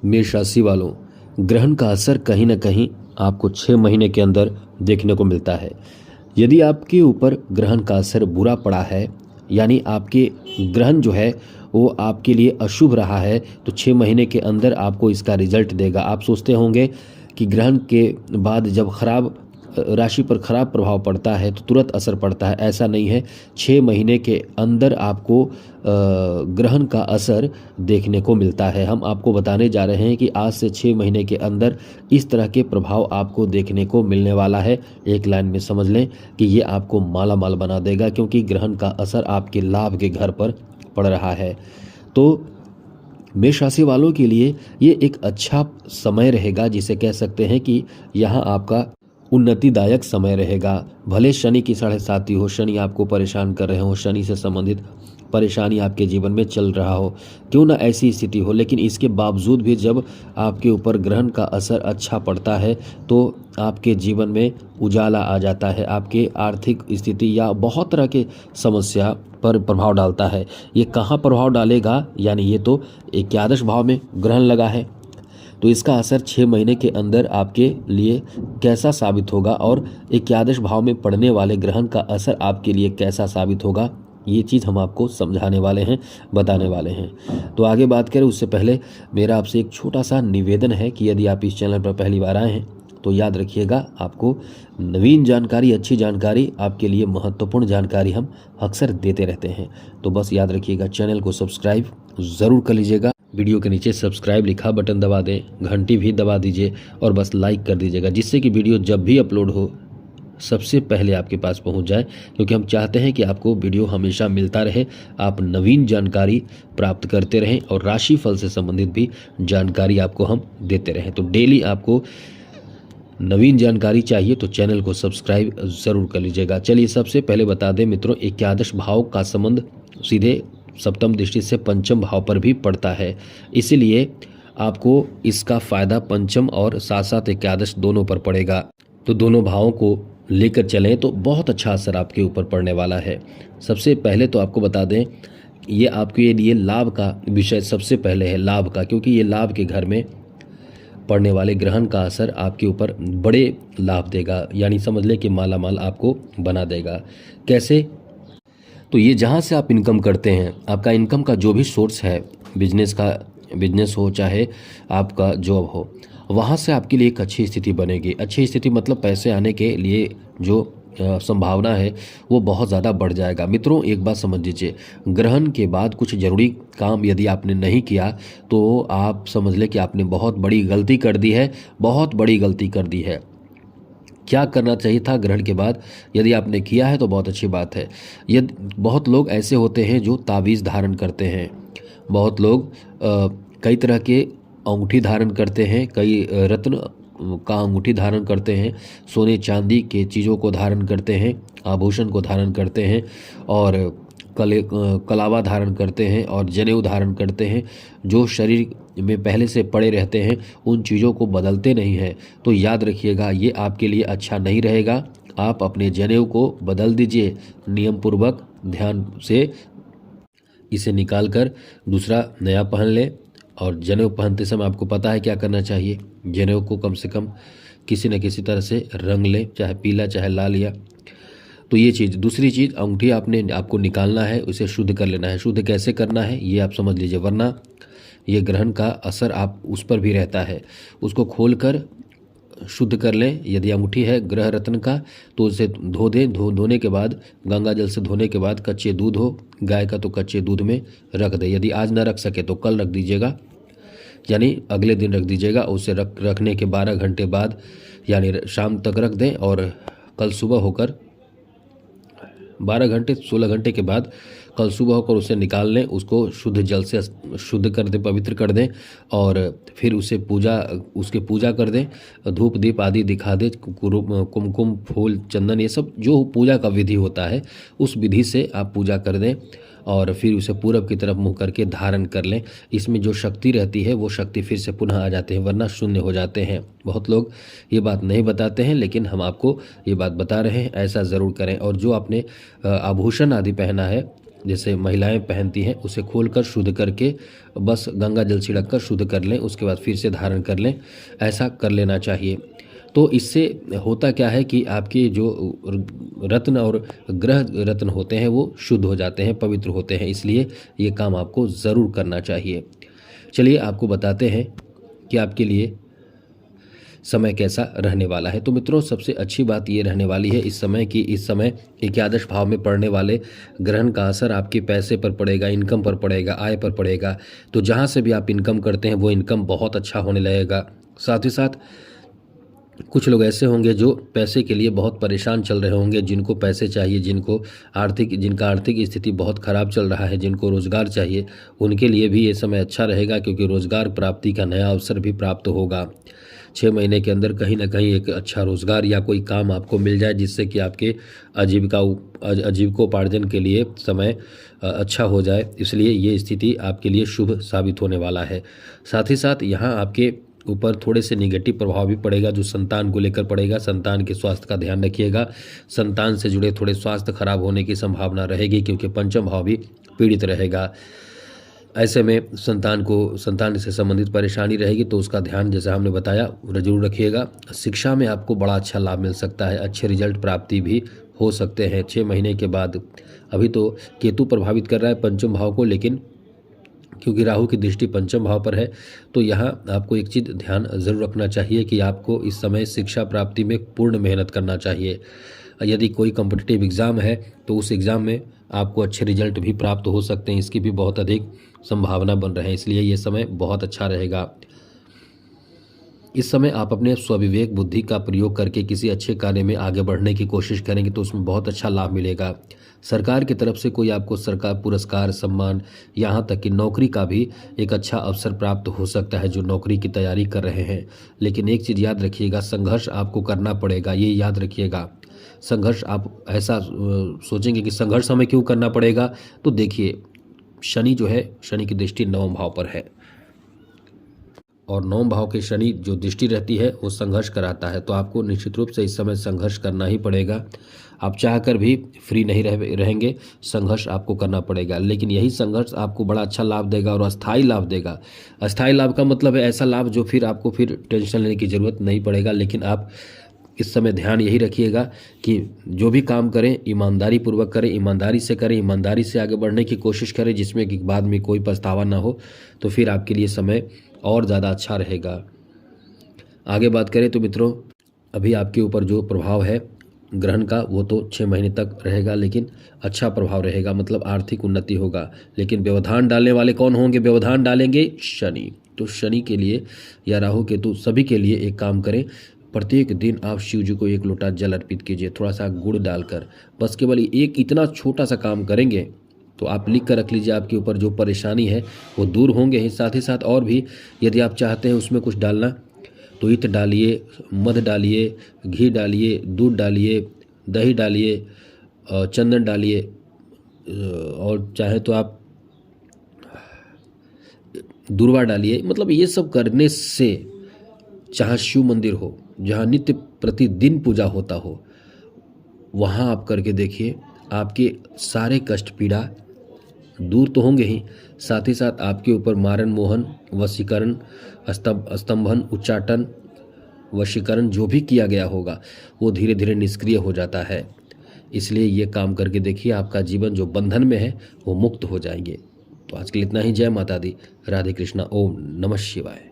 मेष राशि वालों, ग्रहण का असर कहीं ना कहीं आपको 6 महीने के अंदर देखने को मिलता है। यदि आपके ऊपर ग्रहण का असर बुरा पड़ा है, यानी आपके ग्रहण जो है वो आपके लिए अशुभ रहा है, तो 6 महीने के अंदर आपको इसका रिजल्ट देगा। आप सोचते होंगे कि ग्रहण के बाद जब खराब राशि पर खराब प्रभाव पड़ता है तो तुरंत असर पड़ता है, ऐसा नहीं है। 6 महीने के अंदर आपको ग्रहण का असर देखने को मिलता है। हम आपको बताने जा रहे हैं कि आज से 6 महीने के अंदर इस तरह के प्रभाव आपको देखने को मिलने वाला है। एक लाइन में समझ लें कि ये आपको माला माल बना देगा, क्योंकि ग्रहण का असर आपके लाभ के घर पर पड़ रहा है। तो मेष राशि वालों के लिए ये एक अच्छा समय रहेगा, जिसे कह सकते हैं कि यहाँ आपका उन्नतिदायक समय रहेगा। भले शनि की 7.5 हो, शनि आपको परेशान कर रहे हो, शनि से संबंधित परेशानी आपके जीवन में चल रहा हो, क्यों ना ऐसी स्थिति हो, लेकिन इसके बावजूद भी जब आपके ऊपर ग्रहण का असर अच्छा पड़ता है तो आपके जीवन में उजाला आ जाता है। आपके आर्थिक स्थिति या बहुत तरह के समस्या पर प्रभाव डालता है। ये कहाँ प्रभाव डालेगा, यानी ये तो एकादश भाव में ग्रहण लगा है, तो इसका असर 6 महीने के अंदर आपके लिए कैसा साबित होगा और एकादश भाव में पड़ने वाले ग्रहण का असर आपके लिए कैसा साबित होगा, ये चीज़ हम आपको समझाने वाले हैं, बताने वाले हैं। तो आगे बात करें उससे पहले मेरा आपसे एक छोटा सा निवेदन है कि यदि आप इस चैनल पर पहली बार आए हैं तो याद रखिएगा, आपको नवीन जानकारी, अच्छी जानकारी, आपके लिए महत्वपूर्ण जानकारी हम अक्सर देते रहते हैं। तो बस याद रखिएगा, चैनल को सब्सक्राइब ज़रूर कर लीजिएगा। वीडियो के नीचे सब्सक्राइब लिखा बटन दबा दें, घंटी भी दबा दीजिए और बस लाइक कर दीजिएगा, जिससे कि वीडियो जब भी अपलोड हो सबसे पहले आपके पास पहुंच जाए। क्योंकि हम चाहते हैं कि आपको वीडियो हमेशा मिलता रहे, आप नवीन जानकारी प्राप्त करते रहें और राशिफल से संबंधित भी जानकारी आपको हम देते रहें। तो डेली आपको नवीन जानकारी चाहिए तो चैनल को सब्सक्राइब ज़रूर कर लीजिएगा। चलिए सबसे पहले बता दें मित्रों, एकादश भाव का संबंध सीधे सप्तम दृष्टि से पंचम भाव पर भी पड़ता है, इसीलिए आपको इसका फायदा पंचम और साथ साथ एकादश दोनों पर पड़ेगा। तो दोनों भावों को लेकर चलें तो बहुत अच्छा असर आपके ऊपर पड़ने वाला है। सबसे पहले तो आपको बता दें, ये आपके लिए लाभ का विषय सबसे पहले है, लाभ का, क्योंकि ये लाभ के घर में पड़ने वाले ग्रहण का असर आपके ऊपर बड़े लाभ देगा, यानी समझ लें कि माला माल आपको बना देगा। कैसे? तो ये जहाँ से आप इनकम करते हैं, आपका इनकम का जो भी सोर्स है, बिजनेस हो चाहे आपका जॉब हो, वहाँ से आपके लिए एक अच्छी स्थिति बनेगी। अच्छी स्थिति मतलब पैसे आने के लिए जो संभावना है वो बहुत ज़्यादा बढ़ जाएगा। मित्रों एक बात समझ लीजिए, ग्रहण के बाद कुछ ज़रूरी काम यदि आपने नहीं किया तो आप समझ लें कि आपने बहुत बड़ी गलती कर दी है, बहुत बड़ी गलती कर दी है। क्या करना चाहिए था ग्रहण के बाद, यदि आपने किया है तो बहुत अच्छी बात है। यदि बहुत लोग ऐसे होते हैं जो तावीज़ धारण करते हैं, बहुत लोग कई तरह के अंगूठी धारण करते हैं, कई रत्न का अंगूठी धारण करते हैं, सोने चांदी के चीज़ों को धारण करते हैं, आभूषण को धारण करते हैं और कलावा धारण करते हैं और जनेऊ धारण करते हैं। जो शरीर में पहले से पड़े रहते हैं उन चीज़ों को बदलते नहीं हैं। तो याद रखिएगा, ये आपके लिए अच्छा नहीं रहेगा। आप अपने जनेऊ को बदल दीजिए, नियम पूर्वक ध्यान से इसे निकाल कर दूसरा नया पहन लें। और जनेऊ पहनते समय आपको पता है क्या करना चाहिए, जनेऊ को कम से कम किसी न किसी तरह से रंग लें, चाहे पीला चाहे लाल या। तो ये चीज़। दूसरी चीज़, अंगूठी आपको निकालना है, उसे शुद्ध कर लेना है। शुद्ध कैसे करना है ये आप समझ लीजिए, वरना ये ग्रहण का असर आप उस पर भी रहता है। उसको खोल कर शुद्ध कर लें। यदि अंगूठी है ग्रह रत्न का तो उसे धो दें। धोने के बाद गंगा जल से धोने के बाद कच्चे दूध हो गाय का तो कच्चे दूध में रख दें। यदि आज ना रख सके तो कल रख दीजिएगा, यानी अगले दिन रख दीजिएगा। उसे रखने के 12 घंटे बाद यानी शाम तक रख दें और कल सुबह होकर 12 घंटे 16 घंटे के बाद कल सुबह होकर उसे निकाल लें। उसको शुद्ध जल से शुद्ध कर दें, पवित्र कर दें और फिर उसके पूजा कर दें। धूप दीप आदि दिखा दें, कुमकुम फूल चंदन ये सब जो पूजा का विधि होता है उस विधि से आप पूजा कर दें और फिर उसे पूरब की तरफ मुँह करके धारण कर लें। इसमें जो शक्ति रहती है वो शक्ति फिर से पुनः आ जाते हैं, वरना शून्य हो जाते हैं। बहुत लोग ये बात नहीं बताते हैं, लेकिन हम आपको ये बात बता रहे हैं, ऐसा ज़रूर करें। और जो आपने आभूषण आदि पहना है जैसे महिलाएं पहनती हैं उसे खोलकर शुद्ध करके बस गंगा जल छिड़क कर शुद्ध कर लें, उसके बाद फिर से धारण कर लें, ऐसा कर लेना चाहिए। तो इससे होता क्या है कि आपके जो रत्न और ग्रह रत्न होते हैं वो शुद्ध हो जाते हैं, पवित्र होते हैं, इसलिए ये काम आपको ज़रूर करना चाहिए। चलिए आपको बताते हैं कि आपके लिए समय कैसा रहने वाला है। तो मित्रों, सबसे अच्छी बात ये रहने वाली है इस समय कि इस समय एकादश भाव में पड़ने वाले ग्रहण का असर आपके पैसे पर पड़ेगा, इनकम पर पड़ेगा, आय पर पड़ेगा। तो जहाँ से भी आप इनकम करते हैं वो इनकम बहुत अच्छा होने लगेगा। साथ ही साथ कुछ लोग ऐसे होंगे जो पैसे के लिए बहुत परेशान चल रहे होंगे, जिनको पैसे चाहिए, जिनका आर्थिक स्थिति बहुत ख़राब चल रहा है, जिनको रोज़गार चाहिए, उनके लिए भी ये समय अच्छा रहेगा, क्योंकि रोज़गार प्राप्ति का नया अवसर भी प्राप्त होगा। 6 महीने के अंदर कहीं ना कहीं एक अच्छा रोज़गार या कोई काम आपको मिल जाए, जिससे कि आपके आजीविकोपार्जन के लिए समय अच्छा हो जाए। इसलिए ये स्थिति आपके लिए शुभ साबित होने वाला है। साथ ही साथ यहाँ आपके ऊपर थोड़े से निगेटिव प्रभाव भी पड़ेगा, जो संतान को लेकर पड़ेगा। संतान के स्वास्थ्य का ध्यान रखिएगा। संतान से जुड़े थोड़े स्वास्थ्य खराब होने की संभावना रहेगी, क्योंकि पंचम भाव भी पीड़ित रहेगा। ऐसे में संतान से संबंधित परेशानी रहेगी, तो उसका ध्यान जैसा हमने बताया जरूर रखिएगा। शिक्षा में आपको बड़ा अच्छा लाभ मिल सकता है, अच्छे रिजल्ट प्राप्ति भी हो सकते हैं 6 महीने के बाद। अभी तो केतु प्रभावित कर रहा है पंचम भाव को, लेकिन क्योंकि राहु की दृष्टि पंचम भाव पर है, तो यहाँ आपको एक चीज़ ध्यान ज़रूर रखना चाहिए कि आपको इस समय शिक्षा प्राप्ति में पूर्ण मेहनत करना चाहिए। यदि कोई कॉम्पिटिटिव एग्ज़ाम है तो उस एग्ज़ाम में आपको अच्छे रिजल्ट भी प्राप्त हो सकते हैं, इसकी भी बहुत अधिक संभावना बन रहे हैं। इसलिए ये समय बहुत अच्छा रहेगा। इस समय आप अपने स्वविवेक बुद्धि का प्रयोग करके किसी अच्छे कार्य में आगे बढ़ने की कोशिश करेंगे तो उसमें बहुत अच्छा लाभ मिलेगा। सरकार की तरफ से कोई आपको सरकार पुरस्कार, सम्मान, यहाँ तक कि नौकरी का भी एक अच्छा अवसर प्राप्त हो सकता है, जो नौकरी की तैयारी कर रहे हैं। लेकिन एक चीज़ याद रखिएगा, संघर्ष आपको करना पड़ेगा, ये याद रखिएगा। संघर्ष आप ऐसा सोचेंगे कि संघर्ष हमें क्यों करना पड़ेगा, तो देखिए शनि जो है, शनि की दृष्टि 9वें भाव पर है, और 9वें भाव के शनि जो दृष्टि रहती है वो संघर्ष कराता है। तो आपको निश्चित रूप से इस समय संघर्ष करना ही पड़ेगा। आप चाहकर भी फ्री नहीं रहेंगे, संघर्ष आपको करना पड़ेगा। लेकिन यही संघर्ष आपको बड़ा अच्छा लाभ देगा और अस्थायी लाभ देगा। अस्थायी लाभ का मतलब है ऐसा लाभ जो फिर आपको फिर टेंशन लेने की ज़रूरत नहीं पड़ेगा। लेकिन आप इस समय ध्यान यही रखिएगा कि जो भी काम करें ईमानदारी पूर्वक करें, ईमानदारी से करें, ईमानदारी से आगे बढ़ने की कोशिश करें, जिसमें कि बाद में कोई पछतावा ना हो, तो फिर आपके लिए समय और ज़्यादा अच्छा रहेगा। आगे बात करें तो मित्रों, अभी आपके ऊपर जो प्रभाव है ग्रहण का वो तो 6 महीने तक रहेगा, लेकिन अच्छा प्रभाव रहेगा, मतलब आर्थिक उन्नति होगा। लेकिन व्यवधान डालने वाले कौन होंगे? व्यवधान डालेंगे शनि। तो शनि के लिए या राहु केतु सभी के लिए एक काम करें, प्रत्येक दिन आप शिव जी को 1 लोटा जल अर्पित कीजिए, थोड़ा सा गुड़ डालकर। बस केवल एक इतना छोटा सा काम करेंगे तो आप लिख कर रख लीजिए, आपके ऊपर जो परेशानी है वो दूर होंगे ही। साथ ही साथ और भी यदि आप चाहते हैं उसमें कुछ डालना तो ईंट डालिए, मध डालिए, घी डालिए, दूध डालिए, दही डालिए, चंदन डालिए, और चाहे तो आप दूर्वा डालिए। मतलब ये सब करने से, जहाँ शिव मंदिर हो, जहाँ नित्य प्रतिदिन पूजा होता हो, वहाँ आप करके देखिए, आपके सारे कष्ट पीड़ा दूर तो होंगे ही, साथ साथ आपके ऊपर मारण मोहन, वशीकरण, स्तंभन, उच्चाटन, वशीकरण जो भी किया गया होगा वो धीरे धीरे निष्क्रिय हो जाता है। इसलिए ये काम करके देखिए, आपका जीवन जो बंधन में है वो मुक्त हो जाएंगे। तो आज के लिए इतना ही। जय माता दी, राधे कृष्णा, ओम नमः शिवाय।